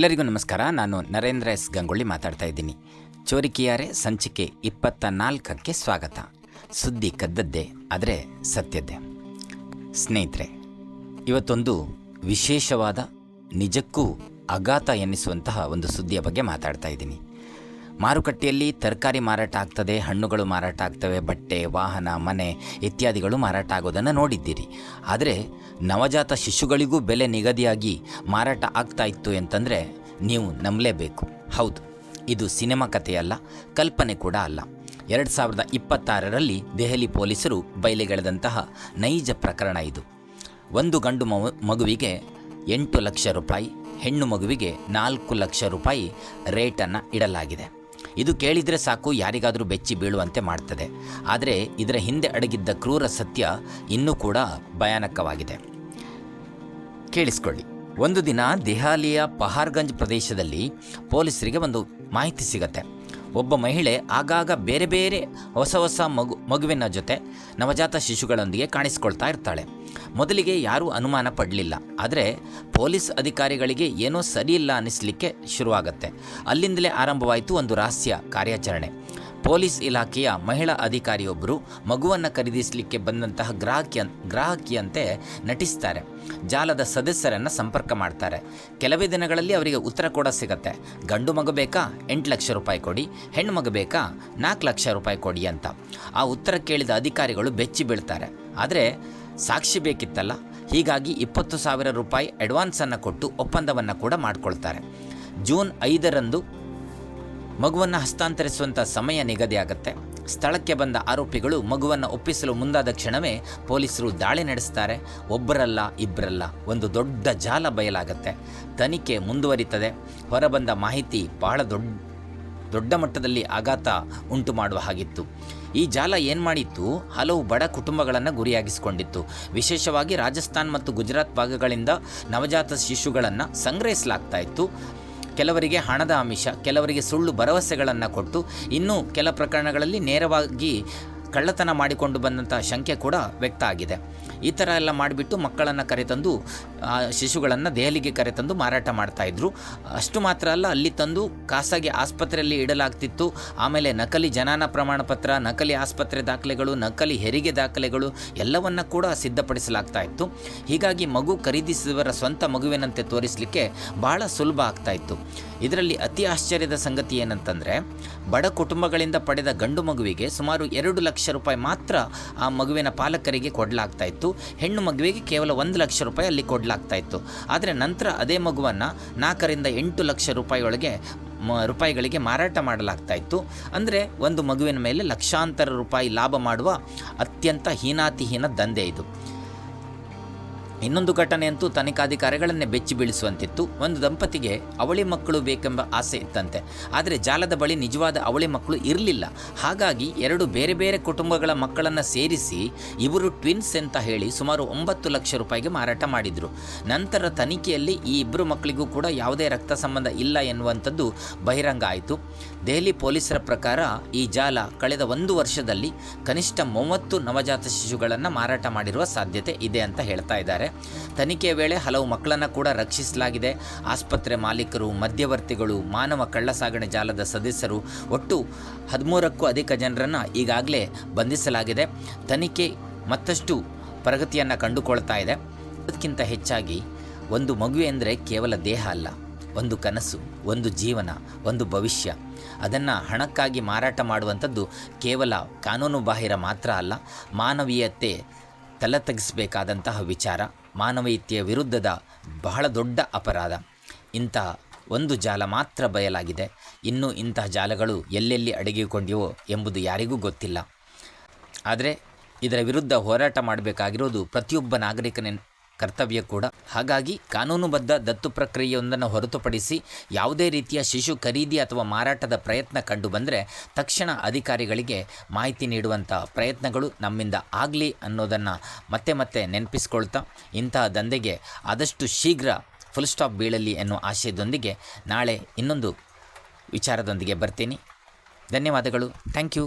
ಎಲ್ಲರಿಗೂ ನಮಸ್ಕಾರ. ನಾನು ನರೇಂದ್ರ ಎಸ್ ಗಂಗೊಳ್ಳಿ ಮಾತಾಡ್ತಾ ಇದ್ದೀನಿ. ಚೋರಿಕಿಯಾರೆ ಸಂಚಿಕೆ 24ಕ್ಕೆ ಸ್ವಾಗತ. ಸುದ್ದಿ ಕದ್ದದ್ದೇ, ಆದರೆ ಸತ್ಯದ್ದೇ. ಸ್ನೇಹಿತರೆ, ಇವತ್ತೊಂದು ವಿಶೇಷವಾದ, ನಿಜಕ್ಕೂ ಆಘಾತ ಎನ್ನಿಸುವಂತಹ ಒಂದು ಸುದ್ದಿಯ ಬಗ್ಗೆ ಮಾತಾಡ್ತಾ ಇದ್ದೀನಿ. ಮಾರುಕಟ್ಟೆಯಲ್ಲಿ ತರಕಾರಿ ಮಾರಾಟ ಆಗ್ತದೆ, ಹಣ್ಣುಗಳು ಮಾರಾಟ ಆಗ್ತವೆ, ಬಟ್ಟೆ, ವಾಹನ, ಮನೆ ಇತ್ಯಾದಿಗಳು ಮಾರಾಟ ಆಗೋದನ್ನು ನೋಡಿದ್ದೀರಿ. ಆದರೆ ನವಜಾತ ಶಿಶುಗಳಿಗೂ ಬೆಲೆ ನಿಗದಿಯಾಗಿ ಮಾರಾಟ ಆಗ್ತಾ ಇತ್ತು ಅಂತಂದರೆ ನೀವು ನಂಬಲೇಬೇಕು. ಹೌದು, ಇದು ಸಿನಿಮಾ ಕಥೆಯಲ್ಲ, ಕಲ್ಪನೆ ಕೂಡ ಅಲ್ಲ. 2026ರಲ್ಲಿ ದೆಹಲಿ ಪೊಲೀಸರು ಬಯಲಿಗೆಳೆದಂತಹ ನೈಜ ಪ್ರಕರಣ ಇದು. ಒಂದು ಗಂಡು ಮಗುವಿಗೆ 8 ಲಕ್ಷ ರೂಪಾಯಿ, ಹೆಣ್ಣು ಮಗುವಿಗೆ 4 ಲಕ್ಷ ರೂಪಾಯಿ ರೇಟನ್ನು ಇಡಲಾಗಿದೆ. ಇದು ಕೇಳಿದರೆ ಸಾಕು, ಯಾರಿಗಾದರೂ ಬೆಚ್ಚಿ ಬೀಳುವಂತೆ ಮಾಡ್ತದೆ. ಆದರೆ ಇದರ ಹಿಂದೆ ಅಡಗಿದ್ದ ಕ್ರೂರ ಸತ್ಯ ಇನ್ನೂ ಕೂಡ ಭಯಾನಕವಾಗಿದೆ. ಕೇಳಿಸ್ಕೊಳ್ಳಿ. ಒಂದು ದಿನ ದೆಹಲಿಯ ಪಹಾರ್ಗಂಜ್ ಪ್ರದೇಶದಲ್ಲಿ ಪೊಲೀಸರಿಗೆ ಒಂದು ಮಾಹಿತಿ ಸಿಗತ್ತೆ. ಒಬ್ಬ ಮಹಿಳೆ ಆಗಾಗ ಬೇರೆ ಬೇರೆ ಹೊಸ ಮಗುವಿನ ಜೊತೆ ನವಜಾತ ಶಿಶುಗಳೊಂದಿಗೆ ಕಾಣಿಸ್ಕೊಳ್ತಾ ಇರ್ತಾಳೆ. ಮೊದಲಿಗೆ ಯಾರೂ ಅನುಮಾನ ಪಡಲಿಲ್ಲ. ಆದರೆ ಪೊಲೀಸ್ ಅಧಿಕಾರಿಗಳಿಗೆ ಏನೋ ಸರಿಯಿಲ್ಲ ಅನ್ನಿಸ್ಲಿಕ್ಕೆ ಶುರುವಾಗತ್ತೆ. ಅಲ್ಲಿಂದಲೇ ಆರಂಭವಾಯಿತು ಒಂದು ರಹಸ್ಯ ಕಾರ್ಯಾಚರಣೆ. ಪೊಲೀಸ್ ಇಲಾಖೆಯ ಮಹಿಳಾ ಅಧಿಕಾರಿಯೊಬ್ಬರು ಮಗುವನ್ನು ಖರೀದಿಸಲಿಕ್ಕೆ ಬಂದಂತಹ ಗ್ರಾಹಕಿಯಂತೆ ನಟಿಸ್ತಾರೆ. ಜಾಲದ ಸದಸ್ಯರನ್ನು ಸಂಪರ್ಕ ಮಾಡ್ತಾರೆ. ಕೆಲವೇ ದಿನಗಳಲ್ಲಿ ಅವರಿಗೆ ಉತ್ತರ ಕೂಡ ಸಿಗತ್ತೆ. ಗಂಡು ಮಗು ಬೇಕಾ 8 ಲಕ್ಷ ರೂಪಾಯಿ ಕೊಡಿ, ಹೆಣ್ಣು ಮಗು ಬೇಕಾ 4 ಲಕ್ಷ ರೂಪಾಯಿ ಕೊಡಿ ಅಂತ. ಆ ಉತ್ತರ ಕೇಳಿದ ಅಧಿಕಾರಿಗಳು ಬೆಚ್ಚಿ ಬೀಳ್ತಾರೆ. ಆದರೆ ಸಾಕ್ಷಿ ಬೇಕಿತ್ತಲ್ಲ, ಹೀಗಾಗಿ 20,000 ರೂಪಾಯಿ ಅಡ್ವಾನ್ಸನ್ನು ಕೊಟ್ಟು ಒಪ್ಪಂದವನ್ನು ಕೂಡ ಮಾಡಿಕೊಳ್ತಾರೆ. ಜೂನ್ 5ರಂದು ಮಗುವನ್ನು ಹಸ್ತಾಂತರಿಸುವಂಥ ಸಮಯ ನಿಗದಿಯಾಗುತ್ತೆ. ಸ್ಥಳಕ್ಕೆ ಬಂದ ಆರೋಪಿಗಳು ಮಗುವನ್ನು ಒಪ್ಪಿಸಲು ಮುಂದಾದ ಕ್ಷಣವೇ ಪೊಲೀಸರು ದಾಳಿ ನಡೆಸ್ತಾರೆ. ಒಬ್ಬರಲ್ಲ, ಇಬ್ಬರಲ್ಲ, ಒಂದು ದೊಡ್ಡ ಜಾಲ ಬಯಲಾಗತ್ತೆ. ತನಿಖೆ ಮುಂದುವರಿತದೆ. ಹೊರಬಂದ ಮಾಹಿತಿ ಬಹಳ ದೊಡ್ಡ ಮಟ್ಟದಲ್ಲಿ ಆಘಾತ ಉಂಟು ಮಾಡುವ ಹಾಗಿತ್ತು. ಈ ಜಾಲ ಏನು ಮಾಡಿತ್ತು? ಹಲವು ಬಡ ಕುಟುಂಬಗಳನ್ನು ಗುರಿಯಾಗಿಸಿಕೊಂಡಿತ್ತು. ವಿಶೇಷವಾಗಿ ರಾಜಸ್ಥಾನ್ ಮತ್ತು ಗುಜರಾತ್ ಭಾಗಗಳಿಂದ ನವಜಾತ ಶಿಶುಗಳನ್ನು ಸಂಗ್ರಹಿಸಲಾಗ್ತಾ ಇತ್ತು. ಕೆಲವರಿಗೆ ಹಣದ ಆಮಿಷ, ಕೆಲವರಿಗೆ ಸುಳ್ಳು ಭರವಸೆಗಳನ್ನು ಕೊಟ್ಟು, ಇನ್ನೂ ಕೆಲ ಪ್ರಕರಣಗಳಲ್ಲಿ ನೇರವಾಗಿ ಕಳ್ಳತನ ಮಾಡಿಕೊಂಡು ಬಂದಂಥ ಶಂಕೆ ಕೂಡ ವ್ಯಕ್ತ ಆಗಿದೆ. ಈ ಥರ ಎಲ್ಲ ಮಾಡಿಬಿಟ್ಟು ಮಕ್ಕಳನ್ನು ಕರೆತಂದು, ಶಿಶುಗಳನ್ನು ದೆಹಲಿಗೆ ಕರೆತಂದು ಮಾರಾಟ ಮಾಡ್ತಾಯಿದ್ರು. ಅಷ್ಟು ಮಾತ್ರ ಅಲ್ಲ, ಅಲ್ಲಿ ತಂದು ಖಾಸಗಿ ಆಸ್ಪತ್ರೆಯಲ್ಲಿ ಇಡಲಾಗ್ತಿತ್ತು. ಆಮೇಲೆ ನಕಲಿ ಜನನ ಪ್ರಮಾಣ ಪತ್ರ, ನಕಲಿ ಆಸ್ಪತ್ರೆ ದಾಖಲೆಗಳು, ನಕಲಿ ಹೆರಿಗೆ ದಾಖಲೆಗಳು ಎಲ್ಲವನ್ನ ಕೂಡ ಸಿದ್ಧಪಡಿಸಲಾಗ್ತಾ ಇತ್ತು. ಹೀಗಾಗಿ ಮಗು ಖರೀದಿಸಿದವರ ಸ್ವಂತ ಮಗುವಿನಂತೆ ತೋರಿಸಲಿಕ್ಕೆ ಬಹಳ ಸುಲಭ ಆಗ್ತಾ ಇತ್ತು. ಇದರಲ್ಲಿ ಅತಿ ಆಶ್ಚರ್ಯದ ಸಂಗತಿ ಏನಂತಂದರೆ, ಬಡ ಕುಟುಂಬಗಳಿಂದ ಪಡೆದ ಗಂಡು ಮಗುವಿಗೆ ಸುಮಾರು 2 ಲಕ್ಷ ರೂಪಾಯಿ ಮಾತ್ರ ಆ ಮಗುವಿನ ಪಾಲಕರಿಗೆ ಕೊಡಲಾಗ್ತಾ ಇತ್ತು. ಹೆಣ್ಣು ಮಗುವಿಗೆ ಕೇವಲ 1 ಲಕ್ಷ ರೂಪಾಯಿ ಅಲ್ಲಿ ಕೊಡಲಾಗ್ತಾ ಇತ್ತು. ಆದರೆ ನಂತರ ಅದೇ ಮಗುವನ್ನು 4ರಿಂದ 8 ಲಕ್ಷ ರೂಪಾಯಿಗಳಿಗೆ ಮಾರಾಟ ಮಾಡಲಾಗ್ತಾ ಇತ್ತು. ಅಂದರೆ ಒಂದು ಮಗುವಿನ ಮೇಲೆ ಲಕ್ಷಾಂತರ ರೂಪಾಯಿ ಲಾಭ ಮಾಡುವ ಅತ್ಯಂತ ಹೀನಾತಿಹೀನ ದಂಧೆ ಇದು. ಇನ್ನೊಂದು ಘಟನೆ ಅಂತೂ ತನಿಖಾಧಿಕಾರಿಗಳನ್ನೇ ಬೆಚ್ಚಿ ಬೀಳಿಸುವಂತಿತ್ತು. ಒಂದು ದಂಪತಿಗೆ ಅವಳಿ ಮಕ್ಕಳು ಬೇಕೆಂಬ ಆಸೆ ಇತ್ತಂತೆ. ಆದರೆ ಜಾಲದ ಬಳಿ ನಿಜವಾದ ಅವಳಿ ಮಕ್ಕಳು ಇರಲಿಲ್ಲ. ಹಾಗಾಗಿ 2 ಬೇರೆ ಬೇರೆ ಕುಟುಂಬಗಳ ಮಕ್ಕಳನ್ನು ಸೇರಿಸಿ ಇವರು ಟ್ವಿನ್ಸ್ ಅಂತ ಹೇಳಿ ಸುಮಾರು 9 ಲಕ್ಷ ರೂಪಾಯಿಗೆ ಮಾರಾಟ ಮಾಡಿದರು. ನಂತರ ತನಿಖೆಯಲ್ಲಿ ಈ ಇಬ್ಬರು ಮಕ್ಕಳಿಗೂ ಕೂಡ ಯಾವುದೇ ರಕ್ತ ಸಂಬಂಧ ಇಲ್ಲ ಎನ್ನುವಂಥದ್ದು ಬಹಿರಂಗ ಆಯಿತು. ದೆಹಲಿ ಪೊಲೀಸರ ಪ್ರಕಾರ ಈ ಜಾಲ ಕಳೆದ 1 ವರ್ಷದಲ್ಲಿ ಕನಿಷ್ಠ 30 ನವಜಾತ ಶಿಶುಗಳನ್ನು ಮಾರಾಟ ಮಾಡಿರುವ ಸಾಧ್ಯತೆ ಇದೆ ಅಂತ ಹೇಳ್ತಾ ಇದ್ದಾರೆ. ತನಿಖೆಯ ವೇಳೆ ಹಲವು ಮಕ್ಕಳನ್ನು ಕೂಡ ರಕ್ಷಿಸಲಾಗಿದೆ. ಆಸ್ಪತ್ರೆ ಮಾಲೀಕರು, ಮಧ್ಯವರ್ತಿಗಳು, ಮಾನವ ಕಳ್ಳಸಾಗಣೆ ಜಾಲದ ಸದಸ್ಯರು, ಒಟ್ಟು 13ಕ್ಕೂ ಅಧಿಕ ಜನರನ್ನು ಈಗಾಗಲೇ ಬಂಧಿಸಲಾಗಿದೆ. ತನಿಖೆ ಮತ್ತಷ್ಟು ಪ್ರಗತಿಯನ್ನು ಕಂಡುಕೊಳ್ತಾ ಇದೆ. ಅದಕ್ಕಿಂತ ಹೆಚ್ಚಾಗಿ ಒಂದು ಮಗು ಎಂದರೆ ಕೇವಲ ದೇಹ ಅಲ್ಲ, ಒಂದು ಕನಸು, ಒಂದು ಜೀವನ, ಒಂದು ಭವಿಷ್ಯ. ಅದನ್ನು ಹಣಕ್ಕಾಗಿ ಮಾರಾಟ ಮಾಡುವಂಥದ್ದು ಕೇವಲ ಕಾನೂನು ಬಾಹಿರ ಮಾತ್ರ ಅಲ್ಲ, ಮಾನವೀಯತೆ ತಲೆತಗ್ಗಿಸಬೇಕಾದಂತಹ ವಿಚಾರ, ಮಾನವೀಯತೆಯ ವಿರುದ್ಧದ ಬಹಳ ದೊಡ್ಡ ಅಪರಾಧ. ಇಂತಹ ಒಂದು ಜಾಲ ಮಾತ್ರ ಬಯಲಾಗಿದೆ. ಇನ್ನು ಇಂತಹ ಜಾಲಗಳು ಎಲ್ಲೆಲ್ಲಿ ಅಡಗಿಕೊಂಡಿವೋ ಎಂಬುದು ಯಾರಿಗೂ ಗೊತ್ತಿಲ್ಲ. ಆದರೆ ಇದರ ವಿರುದ್ಧ ಹೋರಾಟ ಮಾಡಬೇಕಾಗಿರೋದು ಪ್ರತಿಯೊಬ್ಬ ನಾಗರಿಕನ ಕರ್ತವ್ಯ ಕೂಡ. ಹಾಗಾಗಿ ಕಾನೂನುಬದ್ಧ ದತ್ತು ಪ್ರಕ್ರಿಯೆಯೊಂದನ್ನು ಹೊರತುಪಡಿಸಿ ಯಾವುದೇ ರೀತಿಯ ಶಿಶು ಖರೀದಿ ಅಥವಾ ಮಾರಾಟದ ಪ್ರಯತ್ನ ಕಂಡು ಬಂದರೆ ತಕ್ಷಣ ಅಧಿಕಾರಿಗಳಿಗೆ ಮಾಹಿತಿ ನೀಡುವಂಥ ಪ್ರಯತ್ನಗಳು ನಮ್ಮಿಂದ ಆಗಲಿ ಅನ್ನೋದನ್ನು ಮತ್ತೆ ನೆನಪಿಸ್ಕೊಳ್ತಾ, ಇಂತಹ ದಂಧೆಗೆ ಆದಷ್ಟು ಶೀಘ್ರ ಫುಲ್ ಸ್ಟಾಪ್ ಬೀಳಲಿ ಎನ್ನುವ ಆಶಯದೊಂದಿಗೆ ನಾಳೆ ಇನ್ನೊಂದು ವಿಚಾರದೊಂದಿಗೆ ಬರ್ತೀನಿ. ಧನ್ಯವಾದಗಳು. Thank you.